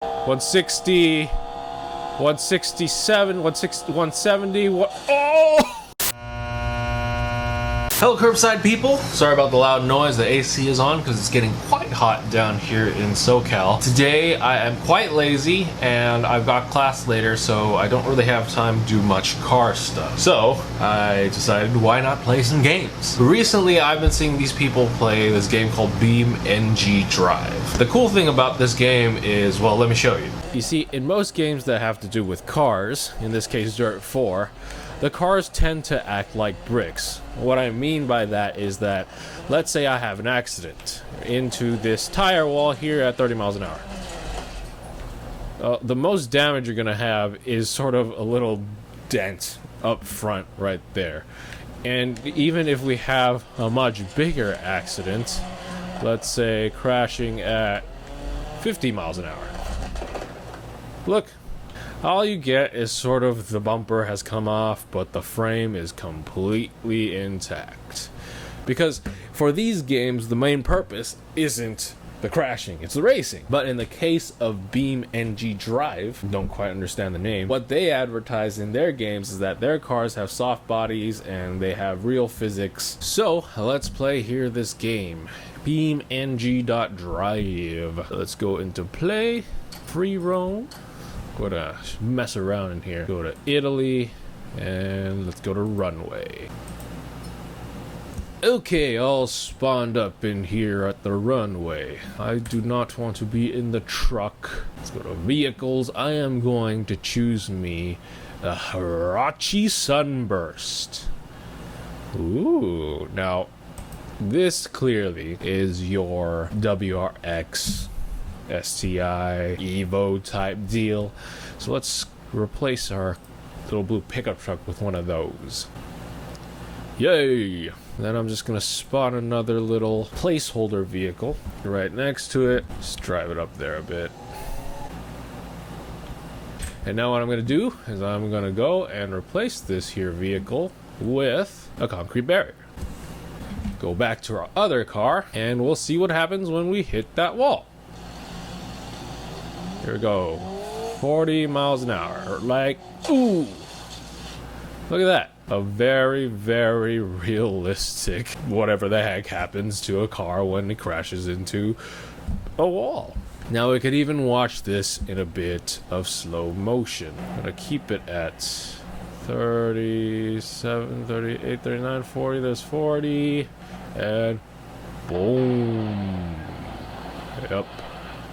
160, 167, 160, 170. What? Oh! Hello, curbside people. Sorry about the loud noise. The AC is on because it's getting quite hot down here in SoCal. Today I am quite lazy and I've got class later, so I don't really have time to do much car stuff. So I decided, why not play some games? Recently I've been seeing these people play this game called BeamNG.drive. The cool thing about this game is, well, let me show you. You see, in most games that have to do with cars, in this case Dirt 4, the cars tend to act like bricks. What I mean by that is that, let's say I have an accident into this tire wall here at 30 miles an hour. The most damage you're gonna have is sort of a little dent up front right there. And even if we have a much bigger accident, let's say crashing at 50 miles an hour. Look. All you get is sort of the bumper has come off, but the frame is completely intact. Because for these games, the main purpose isn't the crashing, it's the racing. But in the case of BeamNG.drive, don't quite understand the name, what they advertise in their games is that their cars have soft bodies and they have real physics. So let's play here this game, BeamNG.drive. Let's go into play, free roam. Gonna mess around in here. Go to Italy and let's go to runway. Okay, all spawned up in here at the runway. I do not want to be in the truck. Let's go to vehicles. I am going to choose me a Hirachi Sunburst. Ooh, now this clearly is your WRX STI, Evo type deal. So let's replace our little blue pickup truck with one of those. Yay! Then I'm just gonna spot another little placeholder vehicle right next to it. Just drive it up there a bit. And now what I'm gonna do is I'm gonna go and replace this here vehicle with a concrete barrier. Go back to our other car and we'll see what happens when we hit that wall. Here we go, 40 miles an hour, like, ooh, look at that. A very, very realistic, whatever the heck happens to a car when it crashes into a wall. Now we could even watch this in a bit of slow motion. I'm gonna keep it at 37, 38, 39, 40, there's 40, and boom. Yep.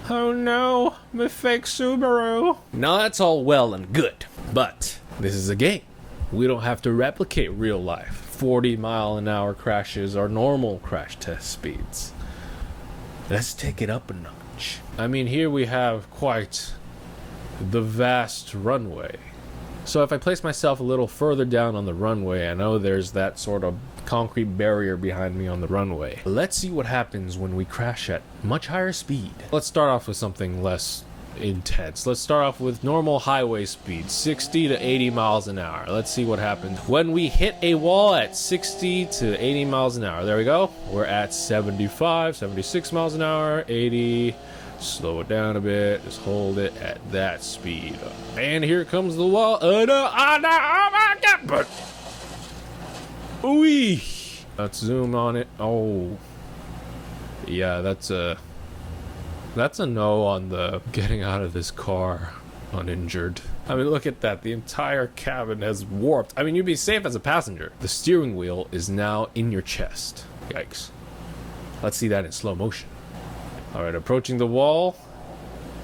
Oh no, my fake Subaru. Now that's all well and good, but this is a game. We don't have to replicate real life. 40 mile an hour crashes are normal crash test speeds. Let's take it up a notch. I mean, here we have quite the vast runway. So if I place myself a little further down on the runway, I know there's that sort of concrete barrier behind me on the runway. Let's see what happens when we crash at much higher speed. Let's start off with something less intense. Let's start off with normal highway speed, 60 to 80 miles an hour. Let's see what happens when we hit a wall at 60 to 80 miles an hour. There we go. We're at 75, 76 miles an hour, 80. Slow it down a bit. Just hold it at that speed. And here comes the wall. Oh my God! But ooh, let's zoom on it. Oh, yeah, that's a no on the getting out of this car uninjured. I mean, look at that. The entire cabin has warped. I mean, you'd be safe as a passenger. The steering wheel is now in your chest. Yikes. Let's see that in slow motion. All right, approaching the wall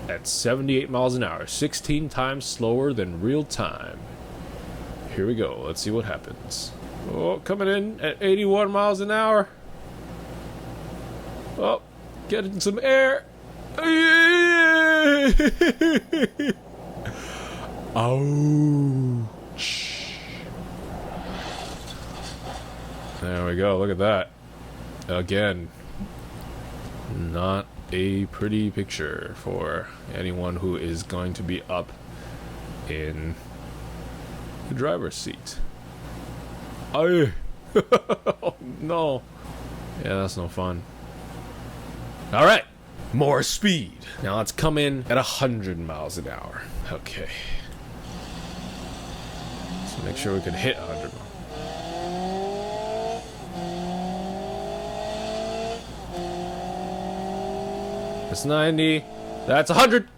at 78 miles an hour, 16 times slower than real time. Here we go. Let's see what happens. Oh, coming in at 81 miles an hour. Oh, getting some air. Ouch. There we go. Look at that. Again, not a pretty picture for anyone who is going to be up in the driver's seat. Oh, no. Yeah, that's no fun. All right. more speed. Now let's come in at 100 miles an hour. Okay. So make sure we can hit 100 miles. That's 90. That's 100.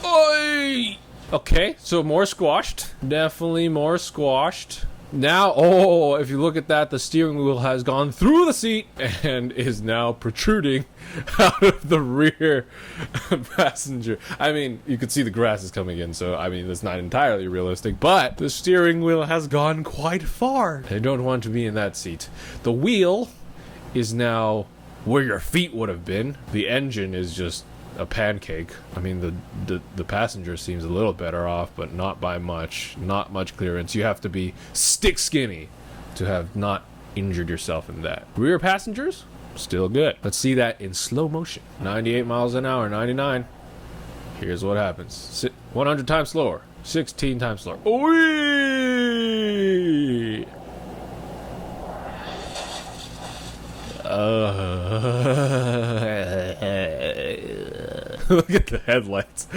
Oi! Okay, so more squashed. Definitely more squashed. Now, oh, if you look at that, the steering wheel has gone through the seat and is now protruding out of the rear passenger. I mean, you could see the grass is coming in, so I mean, that's not entirely realistic, but the steering wheel has gone quite far. I don't want to be in that seat. The wheel is now where your feet would have been. The engine is just a pancake. I mean, the passenger seems a little better off, but not by much. Not much clearance. You have to be stick skinny to have not injured yourself in that. Rear passengers, still good. Let's see that in slow motion. 98 miles an hour, 99. Here's what happens. 100 times slower, 16 times slower. Whee! Look at the headlights.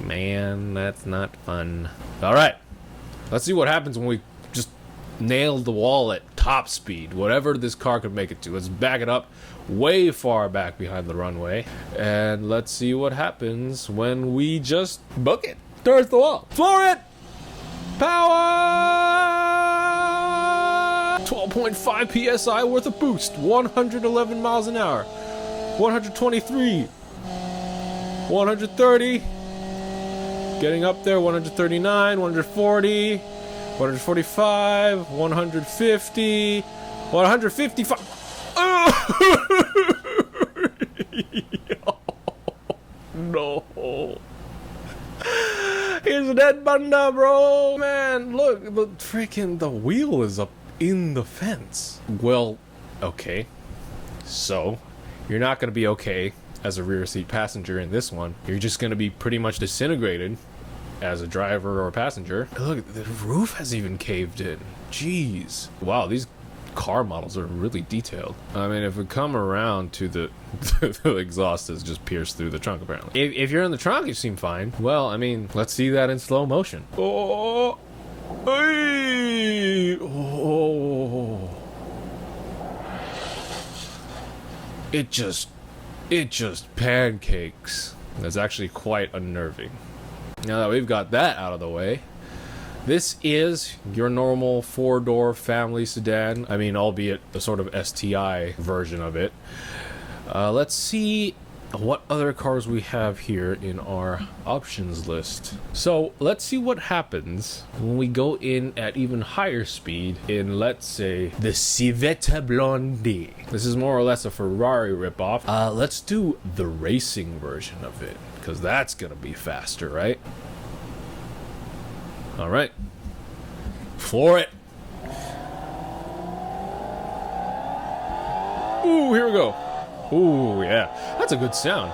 Man, that's not fun. Alright, let's see what happens when we just nail the wall at top speed, whatever this car could make it to. Let's back it up way far back behind the runway, and let's see what happens when we just book it. There's the wall. Floor it! Power! 12.5 psi worth of boost. 111 miles an hour. 123. 130. Getting up there. 139. 140. 145. 150. 155. No. Here's a dead bunda, bro. Man, look, the wheel is up in the fence. Well, okay. So, you're not going to be okay as a rear seat passenger in this one. You're just going to be pretty much disintegrated as a driver or a passenger. Look, the roof has even caved in. Jeez. Wow, these car models are really detailed. I mean, if we come around to the exhaust is just pierced through the trunk, apparently. If you're in the trunk, you seem fine. Well, I mean, let's see that in slow motion. Oh, hey! Oh, it just pancakes. That's actually quite unnerving. Now that we've got that out of the way, this is your normal four-door family sedan. I mean, albeit a sort of STI version of it. Let's see what other cars we have here in our options list. So let's see what happens when we go in at even higher speed in, let's say, the Civetta Blondie. This is more or less a Ferrari ripoff. Let's do the racing version of it, because that's gonna be faster, right? All right, floor it. Ooh, here we go. Ooh, yeah, that's a good sound.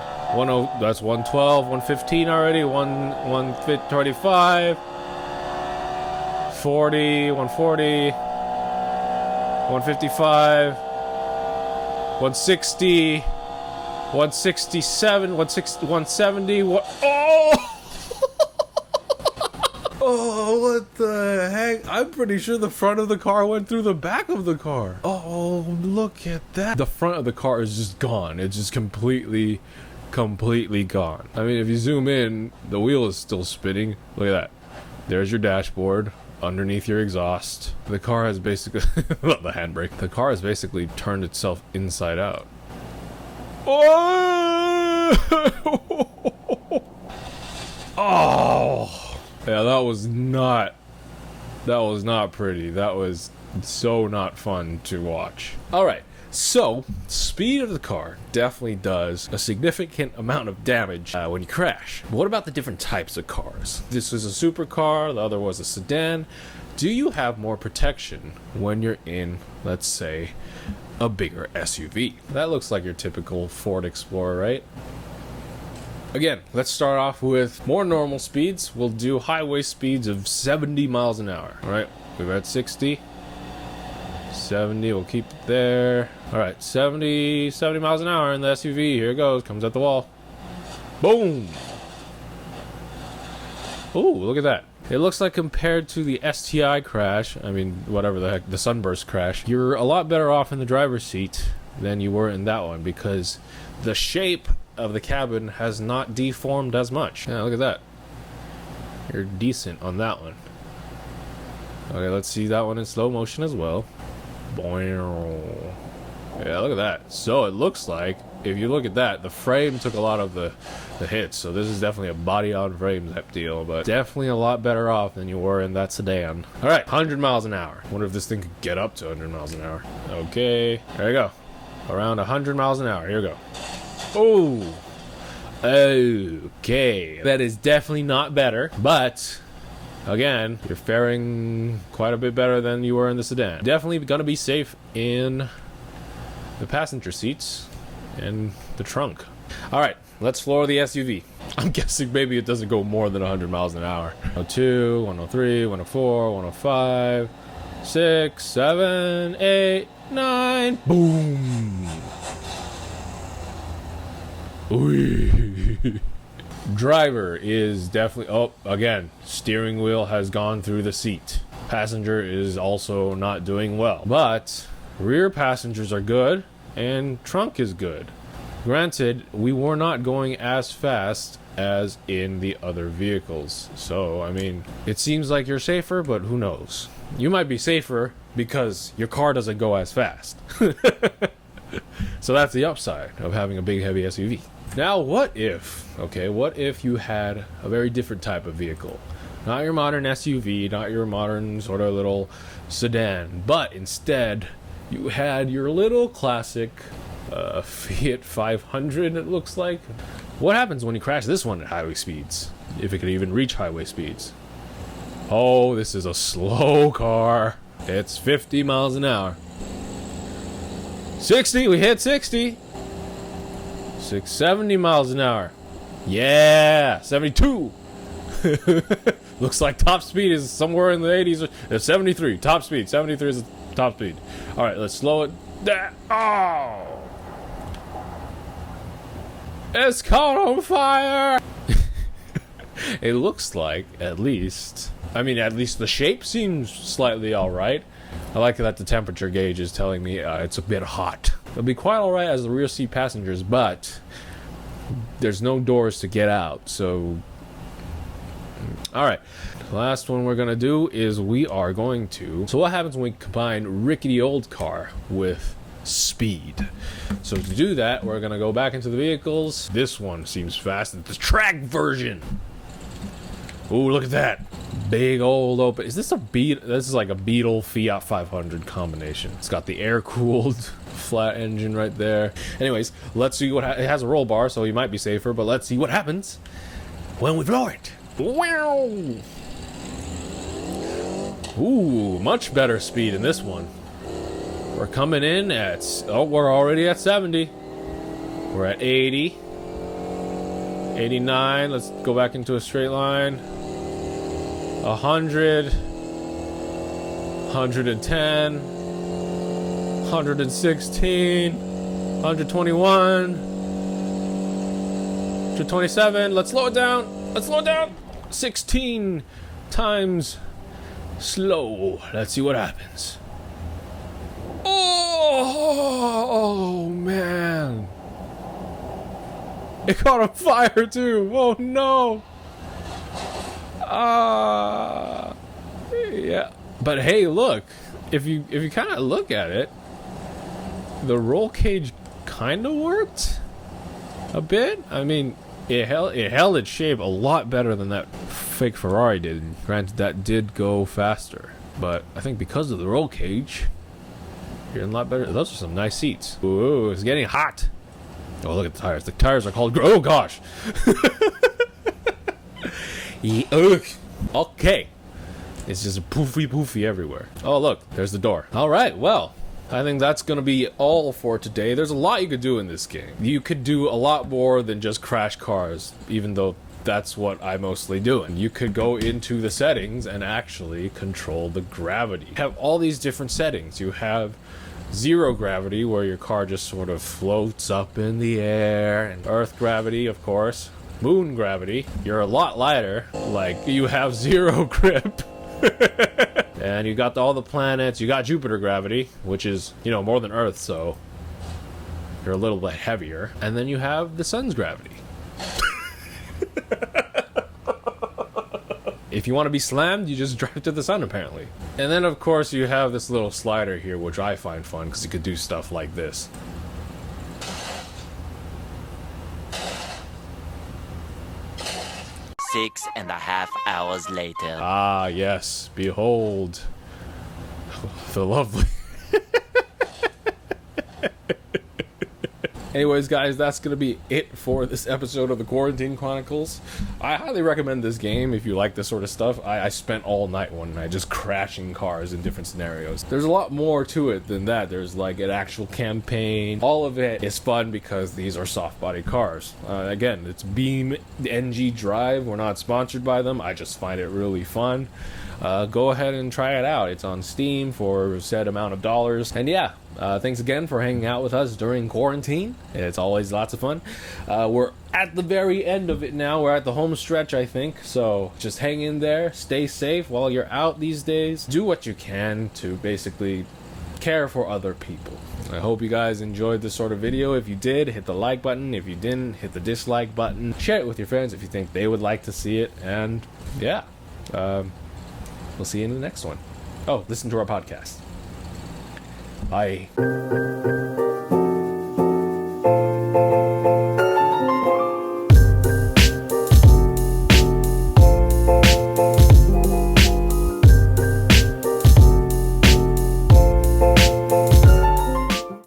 That's 112, 115 already. 125, 40, 140, 155, 160, 167, 170. Oh! Oh, what the heck? I'm pretty sure the front of the car went through the back of the car. Oh, look at that. The front of the car is just gone. It's just completely gone. I mean, if you zoom in, the wheel is still spinning. Look at that. There's your dashboard underneath your exhaust. The car has basically, the handbrake. The car has basically turned itself inside out. Oh! Oh! Yeah, that was not pretty. That was so not fun to watch. Alright, so speed of the car definitely does a significant amount of damage when you crash. What about the different types of cars? This was a supercar, the other was a sedan. Do you have more protection when you're in, let's say, a bigger SUV? That looks like your typical Ford Explorer, right? Again, let's start off with more normal speeds. We'll do highway speeds of 70 miles an hour. All right, we're at 60, 70, we'll keep it there. All right, 70 miles an hour in the SUV. Here it goes, comes at the wall. Boom. Ooh, look at that. It looks like compared to the STI crash, I mean, whatever the heck, the Sunburst crash, you're a lot better off in the driver's seat than you were in that one because the shape of the cabin has not deformed as much. Yeah, look at that. You're decent on that one. Okay, let's see that one in slow motion as well. Boing. Yeah, look at that. So it looks like, if you look at that, the frame took a lot of the hits. So this is definitely a body-on-frame type deal, but definitely a lot better off than you were in that sedan. All right, 100 miles an hour. Wonder if this thing could get up to 100 miles an hour. Okay, there you go. Around 100 miles an hour. Here we go. Oh, okay. That is definitely not better, but again, you're faring quite a bit better than you were in the sedan. Definitely gonna be safe in the passenger seats and the trunk. All right, let's floor the SUV. I'm guessing maybe it doesn't go more than 100 miles an hour. 102, 103, 104, 105, 6, 7, 8, 9. Boom. Ooh. Driver is definitely, oh, again, steering wheel has gone through the seat. Passenger is also not doing well, but rear passengers are good and trunk is good. Granted, we were not going as fast as in the other vehicles, so I mean, it seems like you're safer, but who knows? You might be safer because your car doesn't go as fast. So that's the upside of having a big heavy SUV. Now, what if you had a very different type of vehicle? Not your modern SUV, not your modern sort of little sedan, but instead you had your little classic Fiat 500, it looks like. What happens when you crash this one at highway speeds? If it could even reach highway speeds. Oh, this is a slow car. It's 50 miles an hour. 60, we hit 60. 70 miles an hour. Yeah, 72. Looks like top speed is somewhere in the 80s. 73, top speed. 73 is the top speed. All right, let's slow it down. Oh, it's caught on fire. It looks like, at least the shape seems slightly all right. I like that the temperature gauge is telling me it's a bit hot. It'll be quite all right as the rear seat passengers, but there's no doors to get out. So, all right. The last one we're gonna do is so what happens when we combine rickety old car with speed? So to do that, we're gonna go back into the vehicles. This one seems fast. It's the track version. Ooh, look at that. Big old open. Is this a Beetle? This is like a Beetle Fiat 500 combination. It's got the air-cooled flat engine right there. Anyways, let's see what it has a roll bar, so you might be safer, but let's see what happens when we blow it. Wow! Ooh, much better speed in this one. We're coming in at, we're already at 70. We're at 80. 89, let's go back into a straight line. 100, 110, 116, 121, 127. Let's slow it down. 16 times slow. Let's see what happens. Oh man. It caught on fire too. Oh no. Yeah. But hey, look. If you kind of look at it, the roll cage kind of worked a bit. I mean, it held its shape a lot better than that fake Ferrari did. Granted, that did go faster, but I think because of the roll cage, you're in a lot better. Those are some nice seats. Ooh, it's getting hot. Oh, look at the tires. The tires are called... Oh, gosh. Okay. It's just poofy everywhere. Oh, look. There's the door. All right. Well, I think that's going to be all for today. There's a lot you could do in this game. You could do a lot more than just crash cars, even though that's what I mostly do. And you could go into the settings and actually control the gravity. You have all these different settings. You have zero gravity, where your car just sort of floats up in the air, and earth gravity, of course, moon gravity. You're a lot lighter, like you have zero grip. And you got all the planets. You got Jupiter gravity, which is, you know, more than Earth, so you're a little bit heavier. And then you have the sun's gravity. If you want to be slammed, you just drive to the sun, apparently. And then, of course, you have this little slider here, which I find fun, because you could do stuff like this. Six and a half hours later. Ah, yes. Behold. The lovely... Anyways, guys, that's going to be it for this episode of the Quarantine Chronicles. I highly recommend this game if you like this sort of stuff. I spent all night one night just crashing cars in different scenarios. There's a lot more to it than that. There's like an actual campaign. All of it is fun because these are soft body cars. Again, it's BeamNG.drive. We're not sponsored by them. I just find it really fun. Go ahead and try it out. It's on Steam for a set amount of dollars. And yeah, thanks again for hanging out with us during quarantine. It's always lots of fun. We're at the very end of it now. We're at the home stretch, I think. So just hang in there. Stay safe while you're out these days. Do what you can to basically care for other people. I hope you guys enjoyed this sort of video. If you did, hit the like button. If you didn't, hit the dislike button. Share it with your friends if you think they would like to see it. And yeah, we'll see you in the next one. Oh, listen to our podcast. Bye.